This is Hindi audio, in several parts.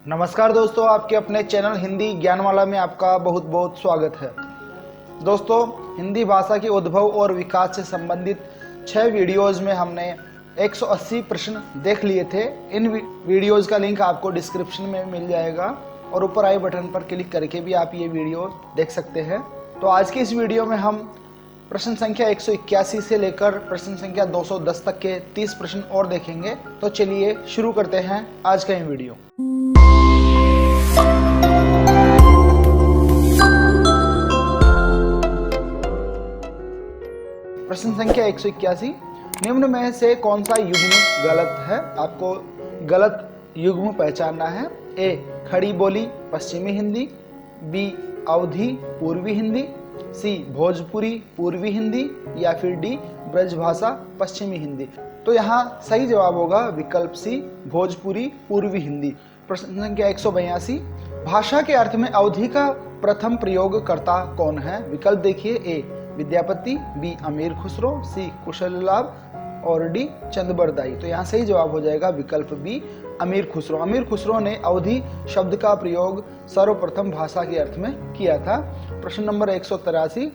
नमस्कार दोस्तों, आपके अपने चैनल हिंदी ज्ञानवाला में आपका बहुत बहुत स्वागत है। दोस्तों, हिंदी भाषा के उद्भव और विकास से संबंधित 6 वीडियोज़ में हमने 180 प्रश्न देख लिए थे। इन वीडियोज़ का लिंक आपको डिस्क्रिप्शन में मिल जाएगा और ऊपर आई बटन पर क्लिक करके भी आप ये वीडियो देख सकते हैं। तो आज की इस वीडियो में हम प्रश्न संख्या 181 से लेकर प्रश्न संख्या 210 तक के 30 प्रश्न और देखेंगे। तो चलिए शुरू करते हैं आज का ये वीडियो। प्रश्न संख्या 181, निम्न में से कौन सा युग्म गलत है? आपको गलत युग्म पहचानना है। ए खड़ी बोली पश्चिमी हिंदी, बी अवधी पूर्वी हिंदी, सी भोजपुरी पूर्वी हिंदी या फिर डी ब्रजभाषा पश्चिमी हिंदी। तो यहाँ सही जवाब होगा विकल्प सी भोजपुरी पूर्वी हिंदी। प्रश्न संख्या 182, भाषा के अर्थ में अवधी का प्रथम प्रयोगकर्ता कौन है? विकल्प देखिए, ए विद्यापति, बी अमीर खुसरो, सी कुशललाभ और डी चंदबरदाई। तो यहाँ सही जवाब हो जाएगा विकल्प बी अमीर खुसरो। अमीर खुसरो ने अवधी शब्द का प्रयोग सर्वप्रथम भाषा के अर्थ में किया था। प्रश्न नंबर 183,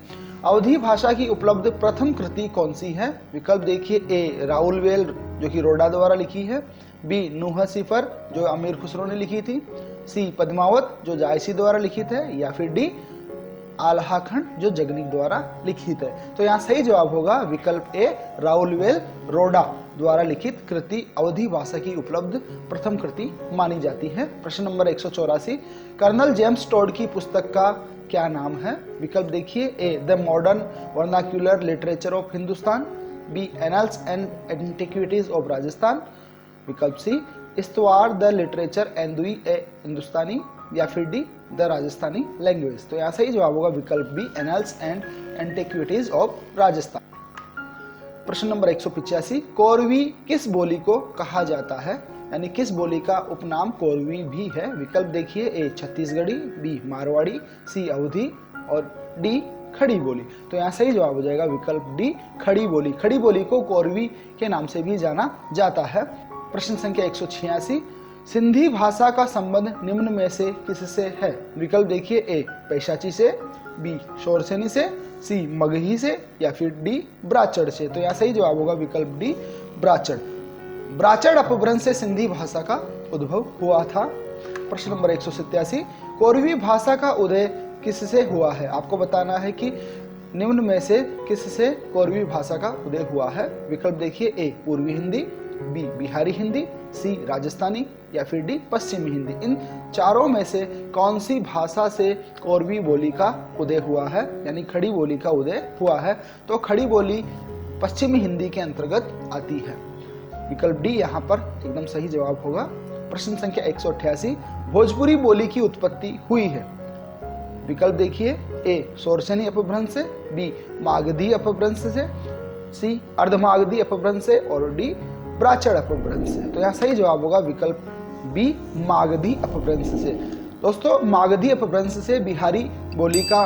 अवधी भाषा की उपलब्ध प्रथम कृति कौन सी है? विकल्प देखिए, ए राउलवेल जो कि रोडा द्वारा लिखी है, बी नूह सिफर जो अमीर खुसरो ने लिखी थी, सी पद्मावत जो जायसी द्वारा लिखित है या फिर डी आल्हाखंड जो जगनिक द्वारा लिखित है। तो यहाँ सही जवाब होगा विकल्प ए राउलवेल रोडा द्वारा लिखित कृति अवधी भाषा की उपलब्ध प्रथम कृति मानी जाती है। प्रश्न नंबर 184, कर्नल जेम्स टोड की पुस्तक का क्या नाम है? विकल्प देखिए, A the modern vernacular literature of Hindustan, B annals and antiquities of Rajasthan, विकल्प सी इस्तवार द लिटरेचर एंदुई ए हिंदुस्तानी या फिर डी द राजस्थानी लैंग्वेज। तो यहाँ सही जवाब होगा विकल्प B annals and antiquities of Rajasthan. प्रश्न नंबर 185, कोरवी किस बोली को कहा जाता है? यानी किस बोली का उपनाम कोरवी भी है? विकल्प देखिए, ए छत्तीसगढ़ी, बी मारवाड़ी, सी अवधी और डी खड़ी बोली। तो यहाँ सही जवाब हो जाएगा विकल्प डी खड़ी बोली। खड़ी बोली को कोरवी के नाम से भी जाना जाता है। प्रश्न संख्या 186, सिंधी भाषा का संबंध निम्न में से किससे है? विकल्प देखिए, ए पैशाची से, बी शोरसेनी से, सी मगही से या फिर डी ब्राचड़ से। तो यहाँ सही जवाब होगा विकल्प डी ब्राचड़। ब्राचड़ अपभ्रंश से सिंधी भाषा का उद्भव हुआ था। प्रश्न नंबर 187, कोरवी भाषा का उदय किससे हुआ है? आपको बताना है कि निम्न में से किससे कोरवी भाषा का उदय हुआ है। विकल्प देखिए, ए पूर्वी हिंदी, बी बिहारी हिंदी, सी राजस्थानी या फिर डी पश्चिमी हिंदी। इन चारों में से कौन सी भाषा से कोरवी बोली का उदय हुआ है, यानी खड़ी बोली का उदय हुआ है? तो खड़ी बोली पश्चिमी हिंदी के अंतर्गत आती है। विकल्प डी यहाँ पर एकदम सही जवाब होगा। प्रश्न संख्या 188, भोजपुरी बोली की उत्पत्ति हुई है। विकल्प देखिए, ए शोरसेनी अपभ्रंश से, बी मागधी अपभ्रंश से, सी अर्धमागधी अपभ्रंश से और डी ब्राचड़ अपभ्रंश से। तो यहाँ सही जवाब होगा विकल्प बी मागधी अपभ्रंश से। दोस्तों, मागधी अपभ्रंश से बिहारी बोली का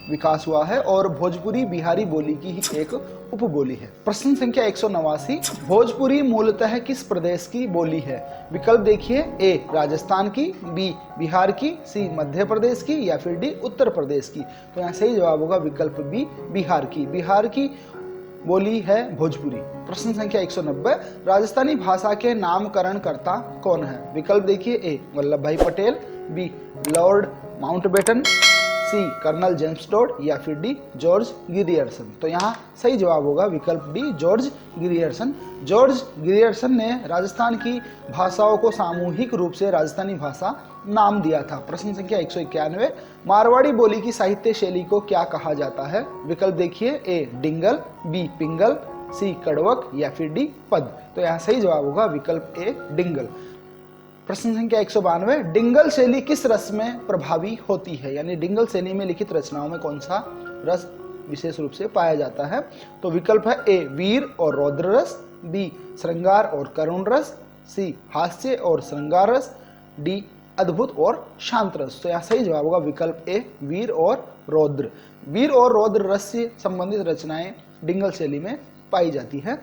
विकास हुआ है और भोजपुरी बिहारी बोली की ही एक उपबोली है। प्रश्न संख्या 189, भोजपुरी मूलतः किस प्रदेश की बोली है? विकल्प देखिए, ए राजस्थान की, बी बिहार की, सी मध्य प्रदेश की या फिर डी उत्तर प्रदेश की। तो यहाँ सही जवाब होगा विकल्प बी बिहार की। बिहार की बोली है भोजपुरी। प्रश्न संख्या 190, राजस्थानी भाषा के नामकरणकर्ता कौन है? विकल्प देखिए, ए वल्लभ भाई पटेल, बी लॉर्ड माउंटबेटन, सी कर्नल जेम्स टोड या फिर डी जॉर्ज गिरियर्सन। तो यहाँ सही जवाब होगा विकल्प D George Grierson. George Grierson ने राजस्थान की भाषाओं को सामूहिक रूप से राजस्थानी भाषा नाम दिया था। प्रश्न संख्या 191, मारवाड़ी बोली की साहित्य शैली को क्या कहा जाता है? विकल्प देखिए, ए डिंगल, बी पिंगल, सी कड़वक या फिर डी पद। तो यहाँ सही जवाब होगा विकल्प ए डिंगल। प्रश्न संख्या 192, डिंगल शैली किस रस में प्रभावी होती है? यानी डिंगल शैली में लिखित रचनाओं में कौन सा रस विशेष रूप से पाया जाता है? तो विकल्प है, ए वीर और रौद्र रस, बी श्रृंगार और करुण रस, सी हास्य और श्रृंगार रस, डी अद्भुत और शांत रस। तो यहाँ सही जवाब होगा विकल्प ए वीर और रौद्र। वीर और रौद्र रस से संबंधित रचनाएं डिंगल शैली में पाई जाती है।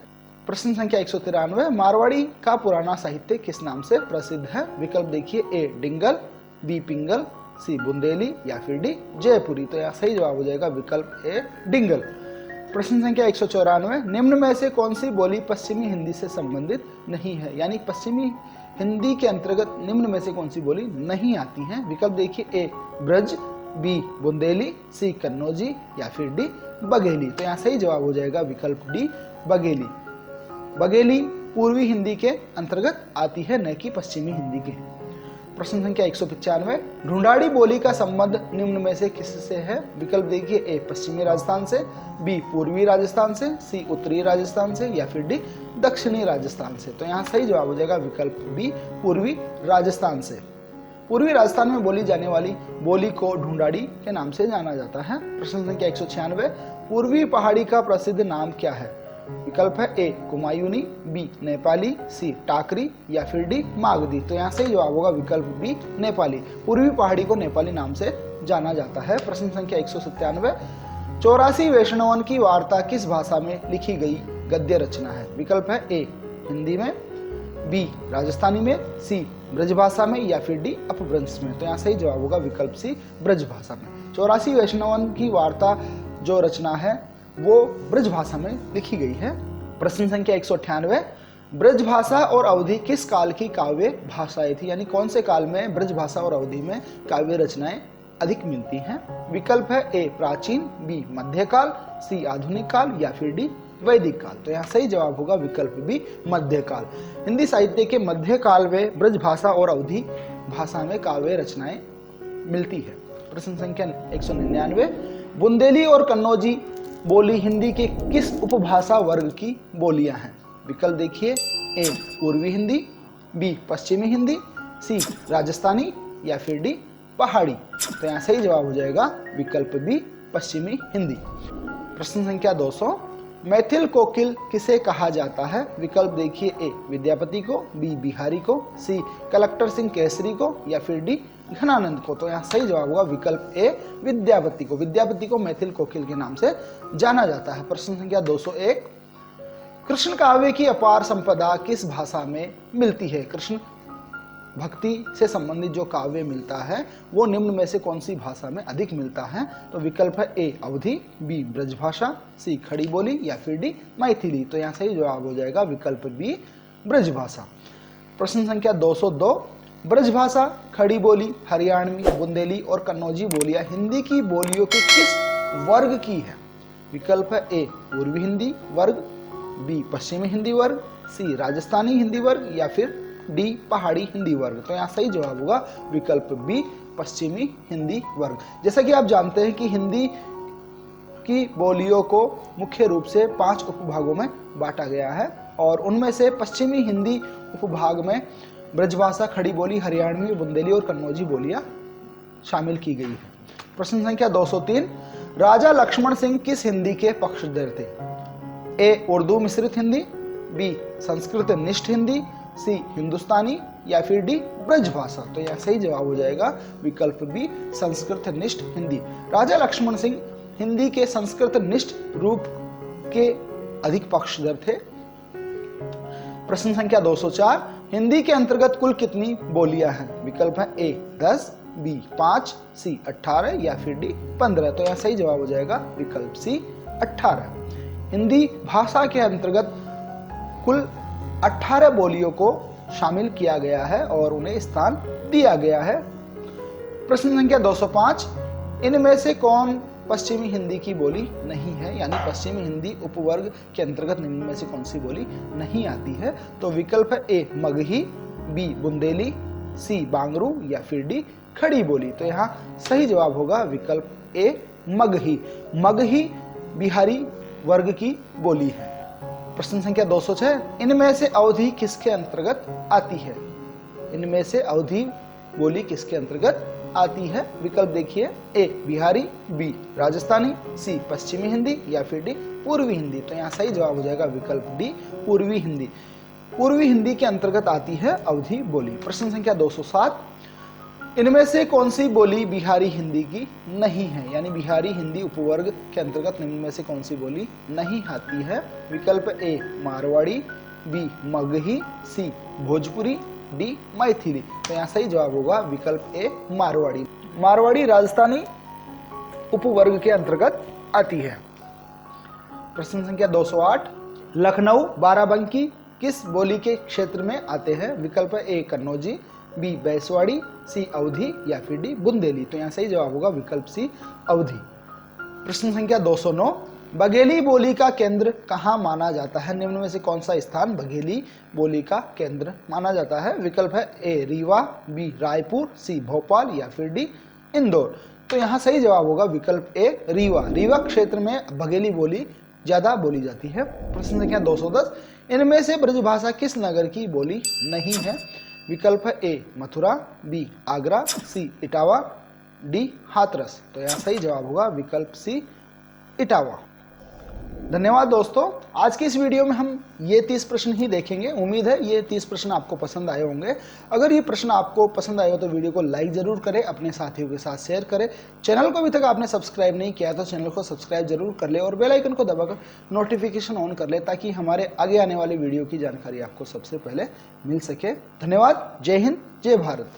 प्रश्न संख्या 193, मारवाड़ी का पुराना साहित्य किस नाम से प्रसिद्ध है? विकल्प देखिए, ए डिंगल, बी पिंगल, सी बुंदेली या फिर डी जयपुरी। तो यहाँ सही जवाब हो जाएगा विकल्प ए डिंगल। प्रश्न संख्या 194, निम्न में से कौन सी बोली पश्चिमी हिंदी से संबंधित नहीं है? यानी पश्चिमी हिंदी के अंतर्गत निम्न में से कौन सी बोली नहीं आती है? विकल्प देखिए, ए ब्रज, बी बुंदेली, सी कन्नौजी या फिर डी बघेली। तो यहाँ सही जवाब हो जाएगा विकल्प डी बघेली। बघेली पूर्वी हिंदी के अंतर्गत आती है, न कि पश्चिमी हिंदी के। प्रश्न संख्या 195, ढूंढाड़ी बोली का संबंध निम्न में से किससे है? विकल्प देखिए, ए पश्चिमी राजस्थान से, बी पूर्वी राजस्थान से, सी उत्तरी राजस्थान से या फिर डी दक्षिणी राजस्थान से। तो यहाँ सही जवाब हो जाएगा विकल्प बी पूर्वी राजस्थान से। पूर्वी राजस्थान में बोली जाने वाली बोली को ढूंढाड़ी के नाम से जाना जाता है। प्रश्न संख्या 196, पूर्वी पहाड़ी का प्रसिद्ध नाम क्या है? विकल्प है, ए कुमायूनी, बी नेपाली, सी टाकरी या फिर डी मागधी। तो यहाँ सही जवाब होगा विकल्प बी नेपाली। पूर्वी पहाड़ी को नेपाली नाम से जाना जाता है। प्रश्न संख्या 197, 84 वैष्णवन की वार्ता किस भाषा में लिखी गई गद्य रचना है? विकल्प है, ए हिंदी में, बी राजस्थानी में, सी ब्रजभाषा में या फिर डी अपभ्रंश में। तो यहाँ सही जवाब होगा विकल्प सी ब्रजभाषा में। 84 वैष्णवन की वार्ता जो रचना है वो ब्रजभाषा में लिखी गई है। प्रश्न संख्या 198, ब्रजभाषा और अवधी किस काल की काव्य भाषाएं थी? यानी कौन से काल में ब्रजभाषा और अवधी में काव्य रचनाएं अधिक मिलती हैं? विकल्प है, ए प्राचीन, बी मध्यकाल, सी आधुनिक काल या फिर डी वैदिक काल। तो यहाँ सही जवाब होगा विकल्प बी मध्यकाल। हिंदी साहित्य के मध्यकाल में ब्रजभाषा और अवधी भाषा में काव्य रचनाएं मिलती है। प्रश्न संख्या 199, बुंदेली और कन्नौजी बोली हिंदी के किस उपभाषा वर्ग की बोलियां हैं? विकल्प देखिए, ए पूर्वी हिंदी, बी पश्चिमी हिंदी, सी राजस्थानी या फिर डी पहाड़ी। तो यहाँ सही जवाब हो जाएगा विकल्प बी पश्चिमी हिंदी। प्रश्न संख्या 200, मैथिल कोकिल किसे कहा जाता है? विकल्प देखिए, ए विद्यापति को, बी बिहारी को, सी कलेक्टर सिंह केसरी को या फिर डी घनानंद को। तो यहाँ सही जवाब होगा विकल्प ए विद्यापति को। विद्यापति को मैथिल कोकिल के नाम से जाना जाता है। प्रश्न संख्या 201, कृष्ण काव्य की अपार संपदा किस भाषा में मिलती है? कृष्ण भक्ति से संबंधित जो काव्य मिलता है वो निम्न में से कौन सी भाषा में अधिक मिलता है? तो विकल्प है, ए अवधी, बी ब्रजभाषा, सी खड़ी बोली या फिर डी मैथिली। तो यहाँ सही जवाब हो जाएगा विकल्प बी ब्रजभाषा। प्रश्न संख्या 202, ब्रजभाषा, खड़ी बोली, हरियाणवी, बुंदेली और कन्नौजी बोलियां हिंदी की बोलियों के किस वर्ग की है? विकल्प है, ए पूर्वी हिंदी वर्ग, बी पश्चिमी हिंदी वर्ग, सी राजस्थानी हिंदी वर्ग या फिर डी पहाड़ी हिंदी वर्ग। तो यहाँ सही जवाब होगा विकल्प बी पश्चिमी हिंदी वर्ग। जैसा कि आप जानते हैं कि हिंदी की बोलियों को मुख्य रूप से 5 उपभागों में बांटा गया है और उनमें से पश्चिमी हिंदी उपभाग में ब्रजभाषा, खड़ी बोली, हरियाणवी, बुंदेली और कन्नौजी बोलियां शामिल की गई है। प्रश्न संख्या 203, राजा लक्ष्मण सिंह किस हिंदी के पक्षधर थे? ए उर्दू मिश्रित हिंदी, बी संस्कृत निष्ठ हिंदी, सी हिंदुस्तानी या फिर डी ब्रजभाषा। तो यह सही जवाब हो जाएगा विकल्प बी संस्कृत निष्ठ हिंदी। राजा लक्ष्मण सिंह हिंदी के संस्कृत निष्ठ रूप के अधिक पक्षधर थे। प्रश्न संख्या 204, हिंदी के अंतर्गत कुल कितनी बोलियां हैं? विकल्प है, ए 10, बी 5, सी 18 या फिर डी 15। तो यह सही जवाब हो जाएगा विकल्प सी 18। हिंदी भाषा के अंतर्गत कुल 18 बोलियों को शामिल किया गया है और उन्हें स्थान दिया गया है। प्रश्न संख्या 205, इनमें से कौन पश्चिमी हिंदी की बोली नहीं है? यानी पश्चिमी हिंदी उपवर्ग के अंतर्गत निम्न में से कौन सी बोली नहीं आती है? तो विकल्प है, ए मगही, बी बुंदेली, सी बांगरू या फिर डी खड़ी बोली। तो यहाँ सही जवाब होगा विकल्प ए मगही। मगही बिहारी वर्ग की बोली है। प्रश्न संख्या 206, इनमें से अवधी किसके अंतर्गत आती है? इनमें से अवधी बोली किसके अंतर्गत आती है? विकल्प देखिए, ए बिहारी, बी राजस्थानी, सी पश्चिमी हिंदी या फिर डी पूर्वी हिंदी। तो यहाँ सही जवाब हो जाएगा विकल्प डी पूर्वी हिंदी। पूर्वी हिंदी के अंतर्गत आती है अवधी बोली। प्रश्न संख्या 207, इनमें से कौन सी बोली बिहारी हिंदी की नहीं है, यानी बिहारी हिंदी उपवर्ग के अंतर्गत निम्न में से कौन सी बोली नहीं आती है। विकल्प ए मारवाड़ी, बी मगही, सी भोजपुरी, डी मैथिली। तो यहाँ सही जवाब होगा विकल्प ए मारवाड़ी। मारवाड़ी राजस्थानी उपवर्ग के अंतर्गत आती है। प्रश्न संख्या 208, लखनऊ बाराबंकी किस बोली के क्षेत्र में आते हैं। विकल्प ए कन्नौजी, बी बैसवाड़ी, सी अवधी या फिर डी बुंदेली। तो यहाँ सही जवाब होगा विकल्प सी अवधी। प्रश्न संख्या 209, बघेली बोली का केंद्र कहाँ माना जाता है। निम्न में से कौन सा स्थान बघेली बोली का केंद्र माना जाता है। विकल्प है ए रीवा, बी रायपुर, सी भोपाल या फिर डी इंदौर। तो यहाँ सही जवाब होगा विकल्प ए रीवा। रीवा क्षेत्र में बघेली बोली ज्यादा बोली जाती है। प्रश्न संख्या 210, इनमें से ब्रजभाषा किस नगर की बोली नहीं है। विकल्प है ए मथुरा, बी आगरा, सी इटावा, डी हाथरस। तो यहाँ सही जवाब होगा विकल्प सी इटावा। धन्यवाद दोस्तों, आज की इस वीडियो में हम ये 30 प्रश्न ही देखेंगे। उम्मीद है ये 30 प्रश्न आपको पसंद आए होंगे। अगर ये प्रश्न आपको पसंद आए हो तो वीडियो को लाइक जरूर करें, अपने साथियों के साथ शेयर करें। चैनल को अभी तक आपने सब्सक्राइब नहीं किया तो चैनल को सब्सक्राइब जरूर कर ले और बेल आइकन को दबाकर नोटिफिकेशन ऑन कर ले, ताकि हमारे आगे आने वाली वीडियो की जानकारी आपको सबसे पहले मिल सके। धन्यवाद। जय हिंद, जय भारत।